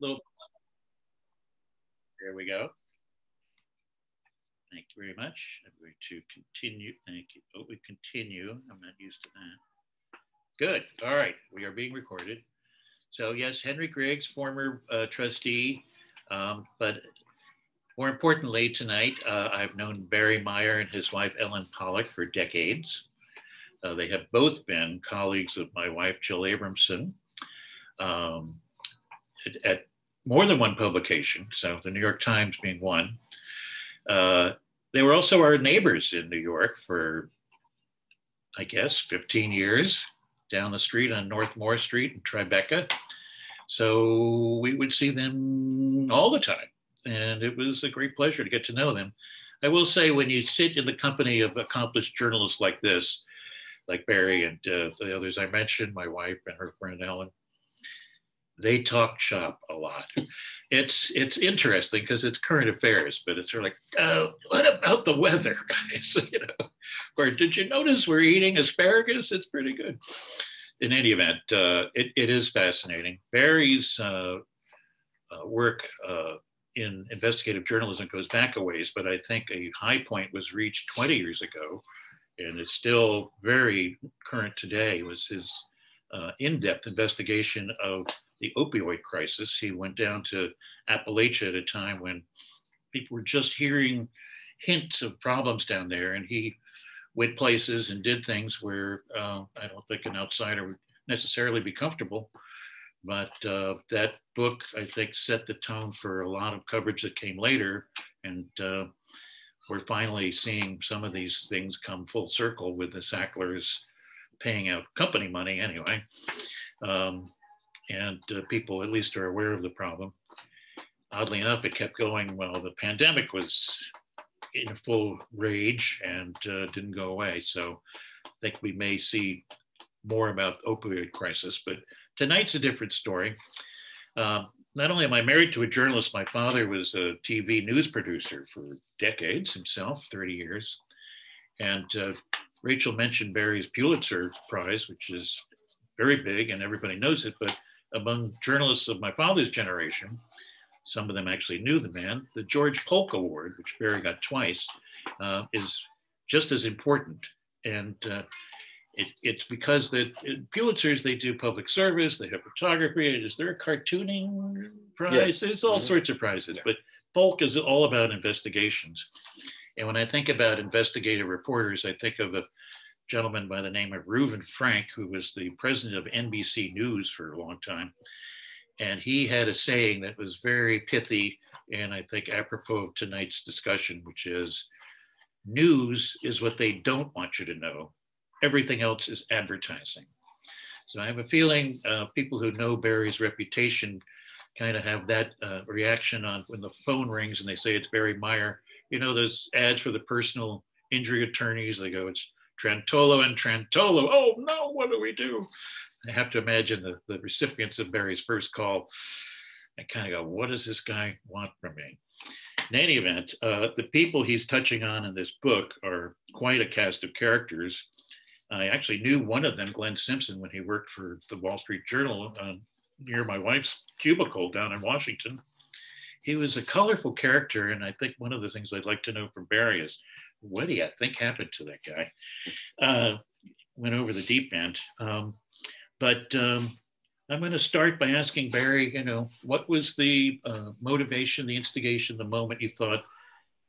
little, there we go. Thank you very much. I'm going to continue. Thank you. Oh, we continue. I'm not used to that. Good. All right. We are being recorded. So yes, Henry Griggs, former trustee, but more importantly tonight, I've known Barry Meier and his wife, Ellen Pollock, for decades. They have both been colleagues of my wife, Jill Abramson, at more than one publication, so the New York Times being one. They were also our neighbors in New York for, I guess, 15 years, down the street on North Moore Street in Tribeca. So we would see them all the time, and it was a great pleasure to get to know them. I will say, when you sit in the company of accomplished journalists like this, like Barry and the others I mentioned, my wife and her friend Ellen, they talk shop a lot. It's interesting because it's current affairs, but it's sort of like, what about the weather, guys? You know, or did you notice we're eating asparagus? It's pretty good. In any event, it is fascinating. Barry's work in investigative journalism goes back a ways, but I think a high point was reached 20 years ago, and it's still very current today. It was his in-depth investigation of the opioid crisis. He went down to Appalachia at a time when people were just hearing hints of problems down there, and he went places and did things where I don't think an outsider would necessarily be comfortable. But that book, I think, set the tone for a lot of coverage that came later. And we're finally seeing some of these things come full circle with the Sacklers paying out company money anyway. And people at least are aware of the problem. Oddly enough, it kept going while the pandemic was in full rage and didn't go away. So I think we may see more about the opioid crisis, but tonight's a different story. Not only am I married to a journalist, my father was a TV news producer for decades himself, 30 years. And Rachel mentioned Barry's Pulitzer Prize, which is very big and everybody knows it, but among journalists of my father's generation, some of them actually knew the man, the George Polk Award, which Barry got twice, is just as important. And it's because the Pulitzers, they do public service, they have photography. Is there a cartooning prize? Yes. There's all sorts of prizes, but Polk is all about investigations. And when I think about investigative reporters, I think of a gentleman by the name of Reuven Frank, who was the president of NBC News for a long time. And he had a saying that was very pithy, and I think apropos of tonight's discussion, which is, news is what they don't want you to know. Everything else is advertising. So I have a feeling people who know Barry's reputation kind of have that reaction on when the phone rings and they say it's Barry Meier. You know, those ads for the personal injury attorneys, they go, it's Trantolo and Trantolo. Oh no, what do we do? I have to imagine the recipients of Barry's first call. I kind of go, what does this guy want from me? In any event, the people he's touching on in this book are quite a cast of characters. I actually knew one of them, Glenn Simpson, when he worked for the Wall Street Journal near my wife's cubicle down in Washington. He was a colorful character, and I think one of the things I'd like to know from Barry is, what do you think happened to that guy? Went over the deep end. But I'm going to start by asking Barry, you know, what was the motivation, the instigation, the moment you thought,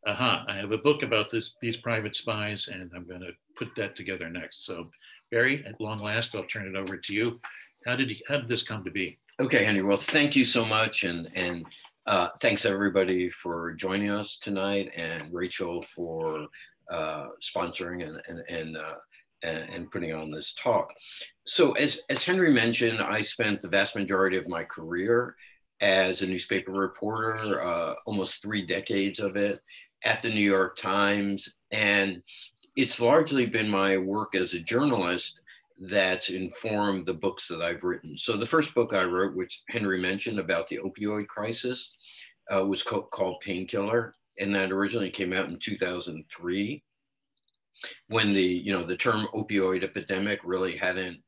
aha, I have a book about these private spies, and I'm going to put that together next. So Barry, at long last, I'll turn it over to you. How did this come to be? Okay, Henry, well, thank you so much. And thanks everybody for joining us tonight, and Rachel for sponsoring and putting on this talk. So as Henry mentioned, I spent the vast majority of my career as a newspaper reporter, almost 3 decades of it at the New York Times. And it's largely been my work as a journalist that's informed the books that I've written. So the first book I wrote, which Henry mentioned about the opioid crisis, was called Painkiller. And that originally came out in 2003, when the term opioid epidemic really hadn't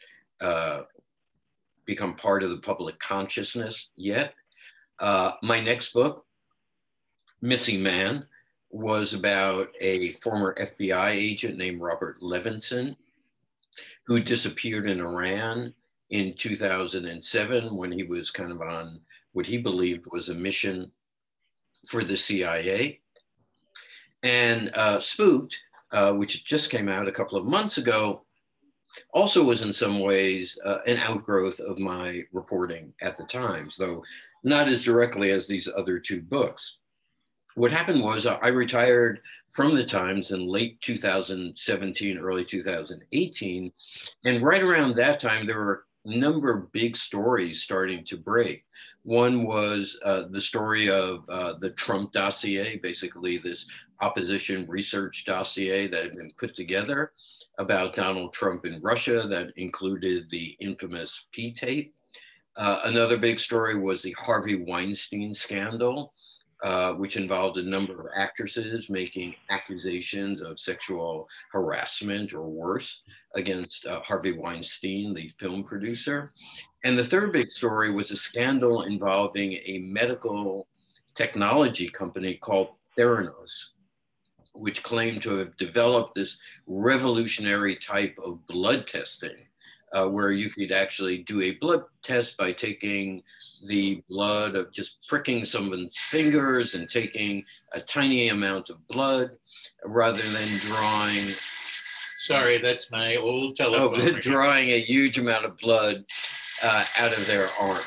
become part of the public consciousness yet. My next book, Missing Man, was about a former FBI agent named Robert Levinson, who disappeared in Iran in 2007 when he was kind of on what he believed was a mission for the CIA. And Spooked, which just came out a couple of months ago, also was in some ways an outgrowth of my reporting at the Times, though not as directly as these other two books. What happened was I retired from the Times in late 2017, early 2018. And right around that time, there were a number of big stories starting to break. One was the story of the Trump Dossier, basically this opposition research dossier that had been put together about Donald Trump in Russia that included the infamous P tape. Another big story was the Harvey Weinstein scandal, which involved a number of actresses making accusations of sexual harassment or worse against Harvey Weinstein, the film producer. And the third big story was a scandal involving a medical technology company called Theranos, which claimed to have developed this revolutionary type of blood testing, where you could actually do a blood test by taking the blood of just pricking someone's fingers and taking a tiny amount of blood rather than drawing. Sorry, that's my old telephone. Oh, drawing a huge amount of blood out of their arm.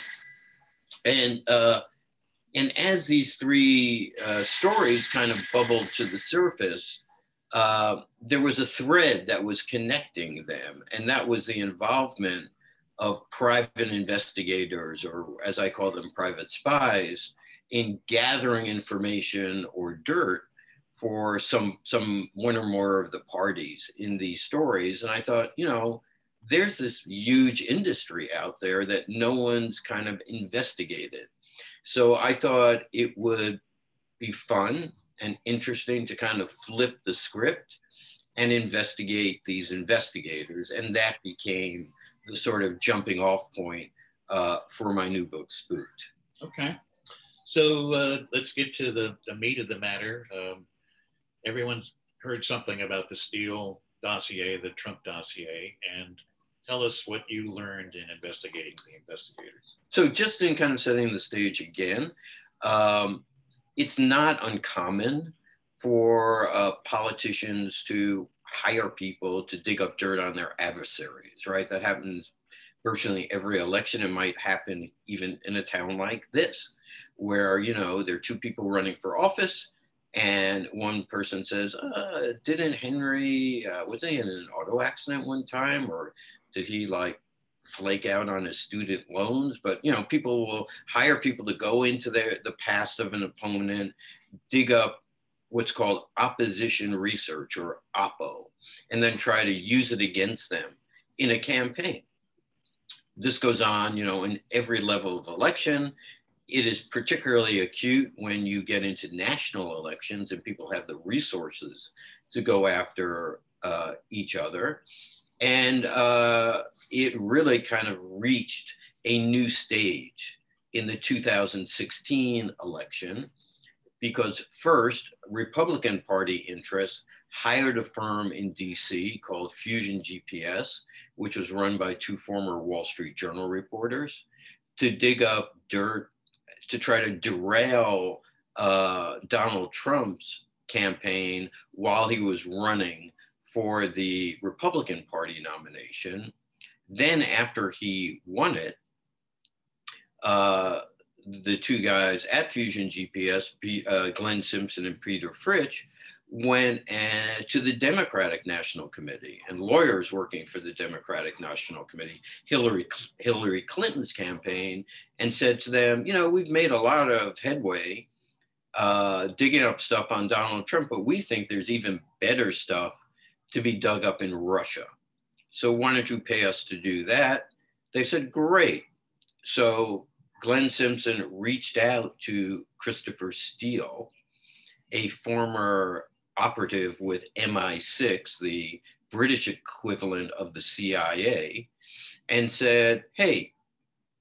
And as these three stories kind of bubbled to the surface, there was a thread that was connecting them, and that was the involvement of private investigators, or as I call them, private spies, in gathering information or dirt for some one or more of the parties in these stories. And I thought, you know, there's this huge industry out there that no one's kind of investigated. So I thought it would be fun and interesting to kind of flip the script and investigate these investigators. And that became the sort of jumping off point for my new book, Spooked. Okay. So let's get to the meat of the matter. Everyone's heard something about the Steele dossier, the Trump dossier, and tell us what you learned in investigating the investigators. So just in kind of setting the stage again, it's not uncommon for politicians to hire people to dig up dirt on their adversaries, right? That happens virtually every election. It might happen even in a town like this, where, you know, there are two people running for office, and one person says, didn't Henry, was he in an auto accident one time? Or did he like flake out on his student loans? But, you know, people will hire people to go into the past of an opponent, dig up what's called opposition research, or OPPO, and then try to use it against them in a campaign. This goes on, you know, in every level of election. It is particularly acute when you get into national elections and people have the resources to go after each other. And it really kind of reached a new stage in the 2016 election, because first, Republican Party interests hired a firm in DC called Fusion GPS, which was run by two former Wall Street Journal reporters, to dig up dirt to try to derail Donald Trump's campaign while he was running for the Republican Party nomination. Then after he won it, the two guys at Fusion GPS, Glenn Simpson and Peter Fritsch, went to the Democratic National Committee, and lawyers working for the Democratic National Committee, Hillary Clinton's campaign, and said to them, you know, we've made a lot of headway digging up stuff on Donald Trump, but we think there's even better stuff to be dug up in Russia. So why don't you pay us to do that? They said, great. So Glenn Simpson reached out to Christopher Steele, a former operative with MI6, the British equivalent of the CIA, and said, hey,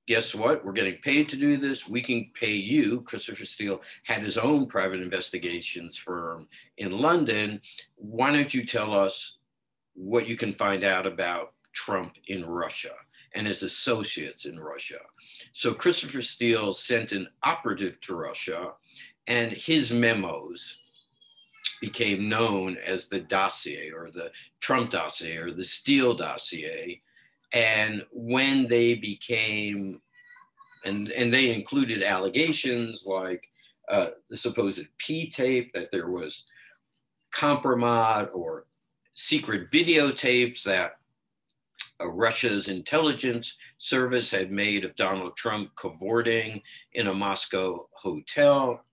guess what? We're getting paid to do this. We can pay you. Christopher Steele had his own private investigations firm in London. Why don't you tell us what you can find out about Trump in Russia and his associates in Russia? So Christopher Steele sent an operative to Russia, and his memos became known as the dossier, or the Trump dossier, or the Steele dossier. And when they became, and they included allegations like the supposed P tape, that there was compromise or secret videotapes that Russia's intelligence service had made of Donald Trump cavorting in a Moscow hotel,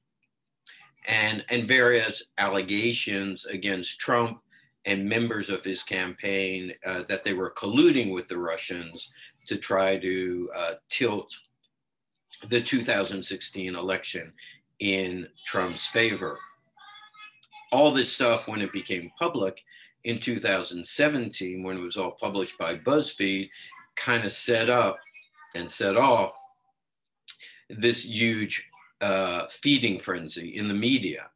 and various allegations against Trump and members of his campaign that they were colluding with the Russians to try to tilt the 2016 election in Trump's favor. All this stuff, when it became public in 2017, when it was all published by BuzzFeed, kind of set up and set off this huge feeding frenzy in the media,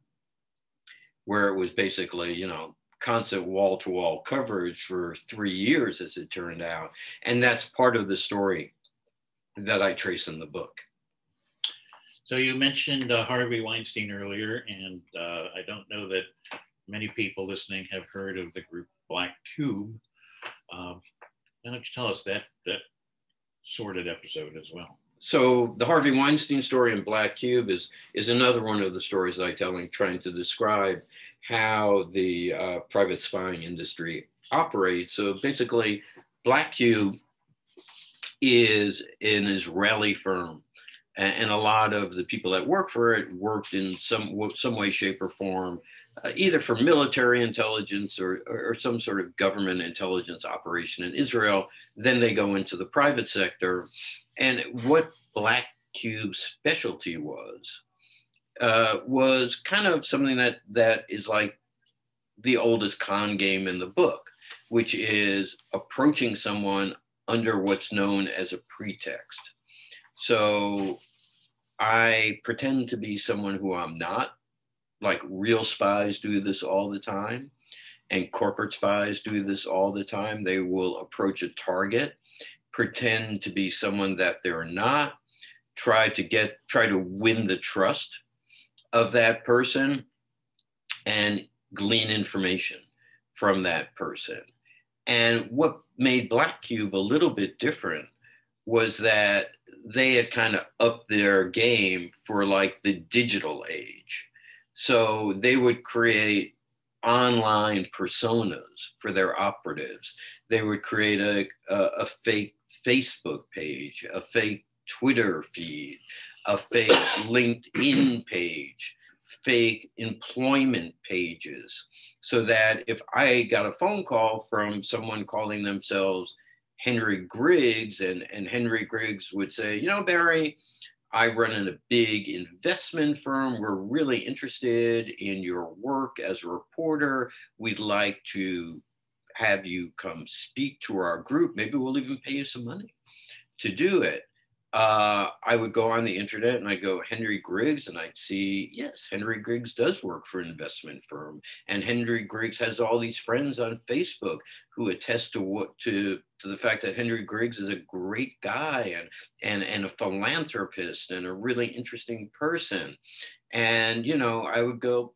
where it was basically, you know, constant wall-to-wall coverage for 3 years, as it turned out. And that's part of the story that I trace in the book. So you mentioned Harvey Weinstein earlier, and I don't know that many people listening have heard of the group Black Cube. Why don't you tell us that sordid episode as well? So the Harvey Weinstein story in Black Cube is another one of the stories that I tell in trying to describe how the private spying industry operates. So basically, Black Cube is an Israeli firm, and a lot of the people that work for it worked in some way, shape, or form, either for military intelligence or some sort of government intelligence operation in Israel. Then they go into the private sector. And what Black Cube's specialty was kind of something that is like the oldest con game in the book, which is approaching someone under what's known as a pretext. So I pretend to be someone who I'm not. Like, real spies do this all the time, and corporate spies do this all the time. They will approach a target, pretend to be someone that they're not, try to win the trust of that person and glean information from that person. And what made Black Cube a little bit different was that they had kind of upped their game for like the digital age. So they would create online personas for their operatives. They would create a fake Facebook page, a fake Twitter feed, a fake LinkedIn page, fake employment pages, so that if I got a phone call from someone calling themselves Henry Griggs, and Henry Griggs would say, you know, Barry, I run in a big investment firm. We're really interested in your work as a reporter. We'd like to have you come speak to our group. Maybe we'll even pay you some money to do it. I would go on the internet and I'd go Henry Griggs, and I'd see, yes, Henry Griggs does work for an investment firm. And Henry Griggs has all these friends on Facebook who attest to the fact that Henry Griggs is a great guy and a philanthropist and a really interesting person. And, you know, I would go,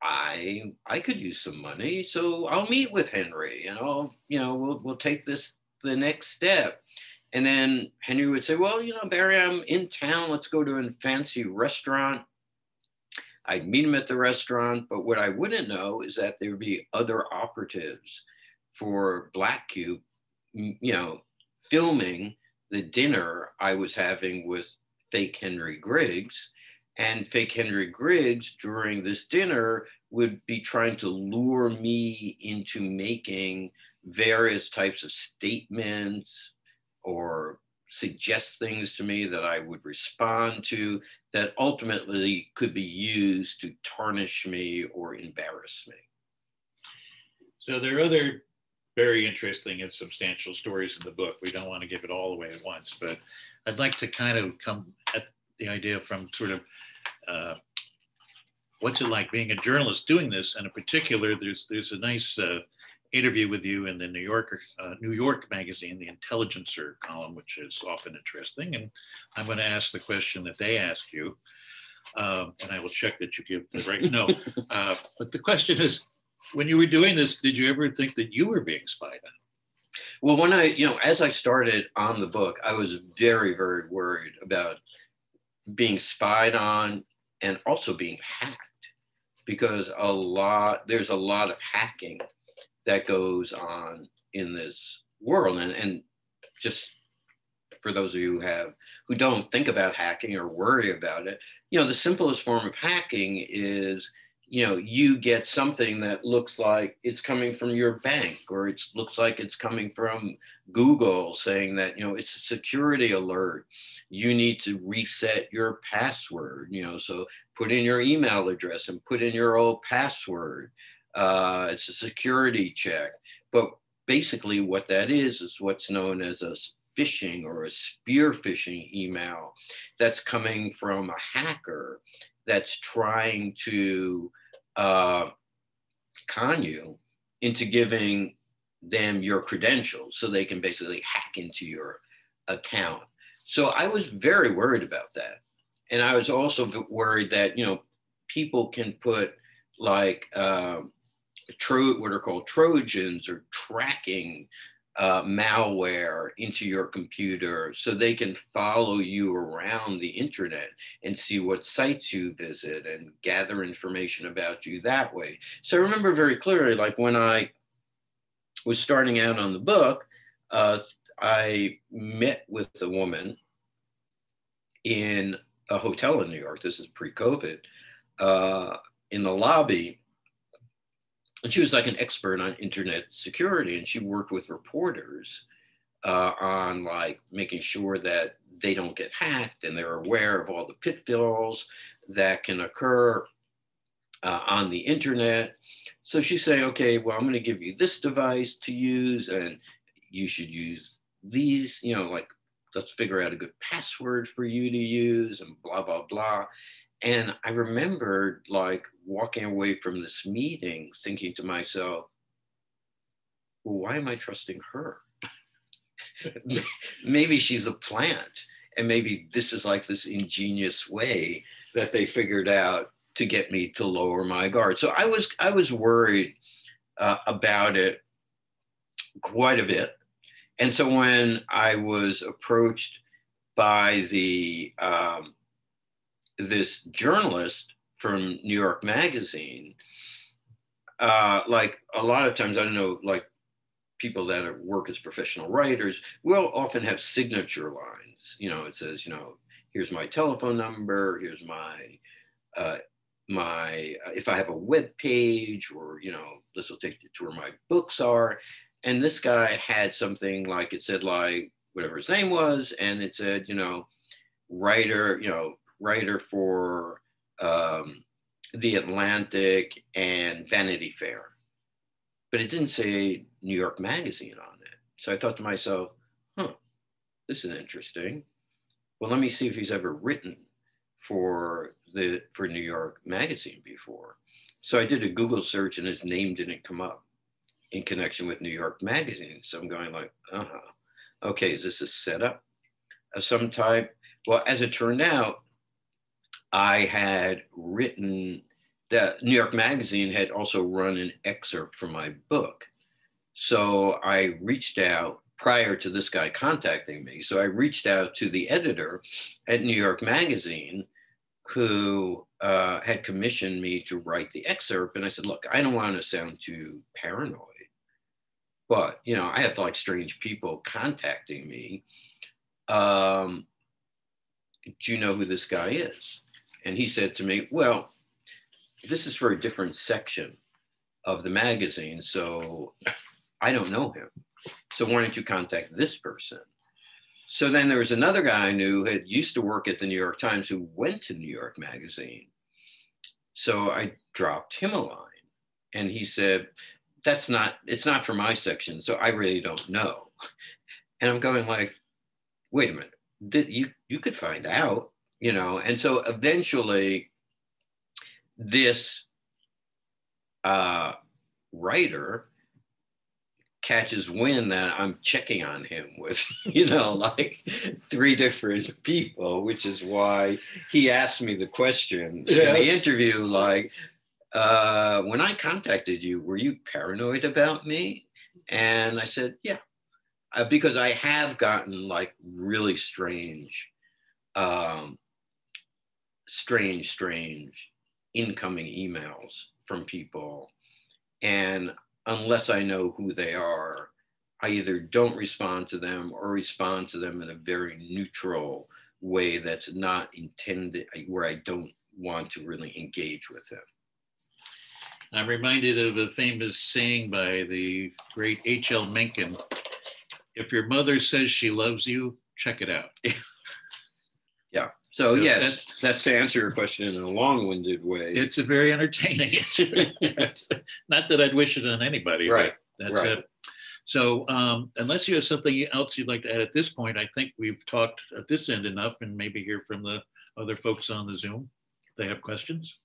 I could use some money, so I'll meet with Henry, and we'll take this the next step. And then Henry would say, well, you know, Barry, I'm in town. Let's go to a fancy restaurant. I'd meet him at the restaurant. But what I wouldn't know is that there would be other operatives for Black Cube, you know, filming the dinner I was having with fake Henry Griggs. And fake Henry Griggs during this dinner would be trying to lure me into making various types of statements or suggest things to me that I would respond to that ultimately could be used to tarnish me or embarrass me. So there are other very interesting and substantial stories in the book. We don't want to give it all away at once, but I'd like to kind of come at the idea from sort of what's it like being a journalist doing this, and in particular, there's a nice interview with you in the New York magazine, the Intelligencer column, which is often interesting. And I'm going to ask the question that they asked you, and I will check that you give the right no. But the question is, when you were doing this, did you ever think that you were being spied on? Well, when as I started on the book, I was very, very worried about being spied on and also being hacked, because there's a lot of hacking that goes on in this world. And just for those of you who don't think about hacking or worry about it, the simplest form of hacking is, you get something that looks like it's coming from your bank, or it looks like it's coming from Google saying that, it's a security alert. You need to reset your password, so put in your email address and put in your old password. It's a security check. But basically what that is what's known as a phishing or a spear phishing email that's coming from a hacker that's trying to con you into giving them your credentials so they can basically hack into your account. So I was very worried about that. And I was also worried that, people can put like what are called Trojans or tracking malware into your computer so they can follow you around the internet and see what sites you visit and gather information about you that way. So I remember very clearly, like when I was starting out on the book, I met with a woman in a hotel in New York. This is pre-COVID, in the lobby. And she was like an expert on internet security, and she worked with reporters on like making sure that they don't get hacked, and they're aware of all the pitfalls that can occur on the internet. So she's saying, okay, well, I'm going to give you this device to use, and you should use these, like, let's figure out a good password for you to use, and blah, blah, blah. And I remembered like walking away from this meeting thinking to myself, well, why am I trusting her? Maybe she's a plant, and maybe this is like this ingenious way that they figured out to get me to lower my guard. So I was worried about it quite a bit. And so when I was approached by this journalist from New York Magazine, like a lot of times, I don't know, like people that work as professional writers will often have signature lines. It says, here's my telephone number, here's my if I have a web page, or, this will take you to where my books are. And this guy had something like, it said like whatever his name was, and it said, writer for The Atlantic and Vanity Fair. But it didn't say New York Magazine on it. So I thought to myself, this is interesting. Well, let me see if he's ever written for New York Magazine before. So I did a Google search, and his name didn't come up in connection with New York Magazine. So I'm going like, okay, is this a setup of some type? Well, as it turned out, I had written that New York Magazine had also run an excerpt from my book. So I reached out prior to this guy contacting me. So I reached out to the editor at New York Magazine, who had commissioned me to write the excerpt. And I said, look, I don't want to sound too paranoid, but, I have like strange people contacting me. Do you know who this guy is? And he said to me, well, this is for a different section of the magazine, so I don't know him. So why don't you contact this person? So then there was another guy I knew who had used to work at the New York Times who went to New York Magazine. So I dropped him a line, and he said, it's not for my section, so I really don't know. And I'm going like, wait a minute, you could find out, you know? And so eventually this writer catches wind that I'm checking on him with, you know, like 3 different people, which is why he asked me the question in the interview, like, when I contacted you, were you paranoid about me? And I said, yeah, because I have gotten like really strange incoming emails from people. And unless I know who they are, I either don't respond to them or respond to them in a very neutral way that's not intended, where I don't want to really engage with them. I'm reminded of a famous saying by the great H.L. Mencken: if your mother says she loves you, check it out. Yeah. So yes, that's to answer your question in a long-winded way. It's a very entertaining. Not that I'd wish it on anybody. Right. That's it. So unless you have something else you'd like to add at this point, I think we've talked at this end enough, and maybe hear from the other folks on the Zoom if they have questions.